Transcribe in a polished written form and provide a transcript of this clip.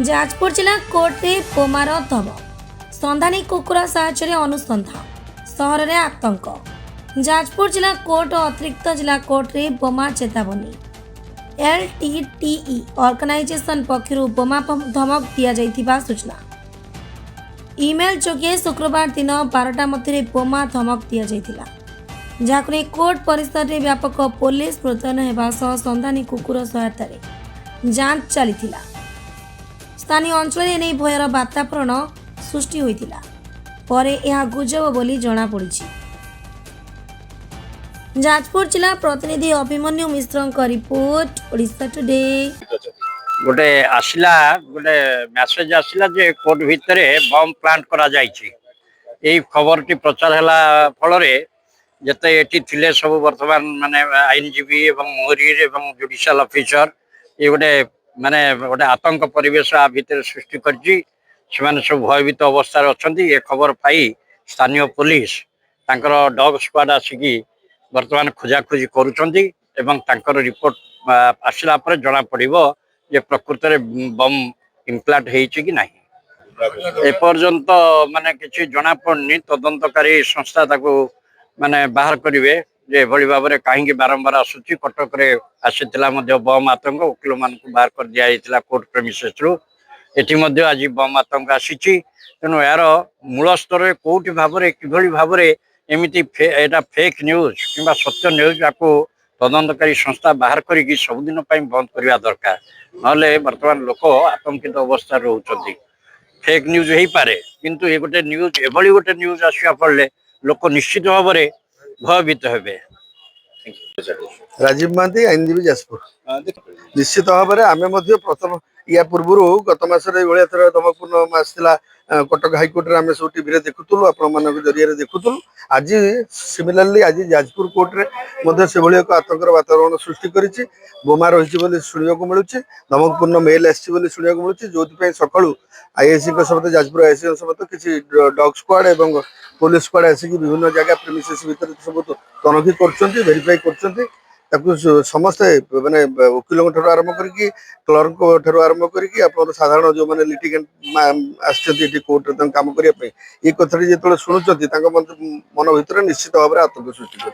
ଯାଜପୁର ଜିଲ୍ଲା କୋର୍ଟରେ ବୋମାର ଧମକ, ସନ୍ଧାନୀ କୁକୁର ସାହାଯ୍ୟରେ ଅନୁସନ୍ଧାନ, ସହରରେ ଆତଙ୍କ। ଯାଜପୁର ଜିଲ୍ଲା କୋର୍ଟ ଓ ଅତିରିକ୍ତ ଜିଲ୍ଲା କୋର୍ଟରେ ବୋମା ଚେତାବନୀ। LTTE ଅର୍ଗାନାଇଜେସନ ପକ୍ଷରୁ ବୋମା ଧମକ ଦିଆଯାଇଥିବା ସୂଚନା। ଇମେଲ ଯୋଗେ ଶୁକ୍ରବାର ଦିନ 12ଟା ମଧ୍ୟରେ ବୋମା ଧମକ ଦିଆଯାଇଥିଲା, ଯାହାକୁ ନେଇ କୋର୍ଟ ପରିସରରେ ବ୍ୟାପକ ପୋଲିସ ମୁତୟନ ହେବା ସହ ସନ୍ଧାନୀ କୁକୁର ସହାୟତାରେ ଯାଞ୍ଚ ଚାଲିଥିଲା। ସ୍ଥାନୀୟ ଅଞ୍ଚଳରେ ଏନେଇ ଭୟର ବାତାବରଣ ସୃଷ୍ଟି ହୋଇଥିଲା, ପରେ ଏହା ଗୁଜବ ବୋଲି ଜଣାପଡ଼ିଛି। ଯାଜପୁର ଜିଲ୍ଲା ପ୍ରତିନିଧି ଅଭିମନ୍ୟୁ ମିଶ୍ରଙ୍କ ରିପୋର୍ଟ, ଓଡ଼ିଶା ଟୁଡେ। गोटे आसला गोटे मेसेज आसला जे कोर्ट भितर बम प्लांट करा जायछि। एई खबर टी प्रचार हला फल रे जते एटी थिले सब वर्तमान माने आईनजीबी एवं मोहरीर एवं जुडिशियल ऑफिसर ये गोटे माने गोटे आतंक परिवेश आ भितर सृष्टि करछि। सेमाने सब भयभीत अवस्था रे अछंती। ए खबर पाई स्थानीय पुलिस तांकर डॉग स्क्वाड आसिकी वर्तमान खोजाखोजी करूछंती एवं तांकर रिपोर्ट आसला पर जणा पड़िबो जे प्रकृत में बम इम्प्लांट होइछि कि नहीं। एपर्यंत माने किछि जना पड़नी। तदंतकारी संस्था ताको माने बाहर करिवे जे भली भाबरे काहेकि बारंबार आसुछि। कटक रे आसीतिला मध्ये बम आतंक वकील मान को बाहर कर दिया आइतिला कोर्ट प्रेमिसेस रु। एठी मध्ये आज बम आतंक आसीछि। तेनु यार मूल स्तर रे कोठी भाबरे किभली भाबरे एमिति एटा फेक न्यूज किबा सत्य न्यूज आको तदंतकारी संस्था बाहर करिकि सबुदिन पई बंद करबा दरकार। नले वर्तमान लोक आतंकित अवस्था रोचंती। फेक न्यूज हो पारे किंतु ये गोटे न्यूज एभली गोटे न्यूज आसिया पड़ले लोक निश्चित भाव में भयभीत हेबे। राजीव महांती आईनजीबी जाजपुर। निश्चित भाव में आम प्रथम या पूर्व गत मसरे भाया थर धमकपूर्ण आसाला कटक हाइकोर्ट आम सब टीवी देखुलु आपण जरिए देखुलु। आज सिमिलारली आज जाजपुर कोर्ट रे से भाई एक आतंकर वातावरण सृष्टि करिछि। बोमा रही शुणा मिलूँ। धमकपूर्ण मेल आसी शुणा मिलूँ जो सकाळू आईआईसी समेत जाजपुर आईआईसी समेत किसी डॉग स्क्वाड और पुलिस स्क्वाड आसिक विभिन्न जगह प्रेमिसेस भितर सब तनखी कर वेरीफाई कर समस्ते माने वकिलों ठार आरंभ करके क्लर्क ठार आरंभ करके आप साधारण जो मैंने लिटिगेंट आसछन्ति कोर्ट काम करने ये कथा जो शुणुंट मन भर निश्चित भाव में आतंक सृष्टि कर।